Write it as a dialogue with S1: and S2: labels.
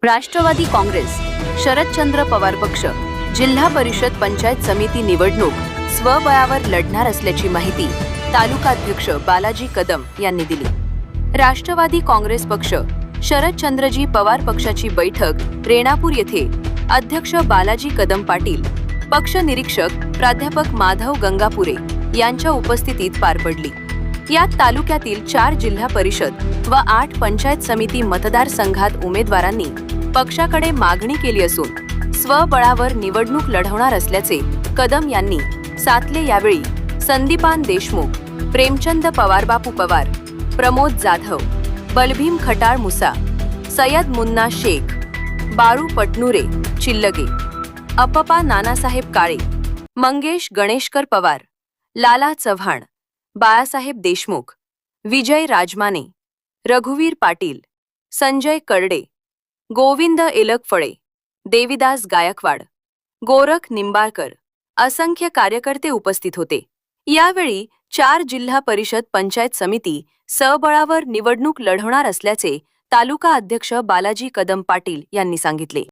S1: राष्ट्रवादी काँग्रेस, शरदचंद्र पवार पक्ष जिल्हा परिषद पंचायत समिती निवडणूक स्वबळावर लढणार असल्याची माहिती तालुकाध्यक्ष बालाजी कदम यांनी दिली। राष्ट्रवादी काँग्रेस पक्ष शरदचंद्रजी पवार पक्षाची बैठक रेणापूर येथे अध्यक्ष बालाजी कदम पाटील, पक्ष निरीक्षक प्राध्यापक माधव गंगापुरे यांच्या उपस्थितीत पार पडली। यात तालुक्यातील 4 जिल्हा परिषद व 8 पंचायत समिती मतदारसंघात उमेदवारांनी पक्षाकडे मागणी केली असून स्वबळावर निवडणूक लढवणार असल्याचे कदम यांनी सातले। यावेळी संदीपान देशमुख, प्रेमचंद पवारबापू पवार, प्रमोद जाधव, बलभीम खटाळ मुसा, सय्यद मुन्ना शेख, बाळू पटनुरे चिल्लगे, अपपा नानासाहेब काळे, मंगेश गणेशकर पवार, लाला चव्हाण, बाळासाहेब देशमुख, विजय राजमाने, रघुवीर पाटील, संजय करडे, गोविंद एलकफळे, देविदास गायकवाड, गोरख निंबाळकर असंख्य कार्यकर्ते उपस्थित होते। यावेळी 4 जिल्हा परिषद पंचायत समिती स्वबळावर निवडणूक लढवणार असल्याचे तालुका अध्यक्ष बालाजी कदम पाटील यांनी सांगितले।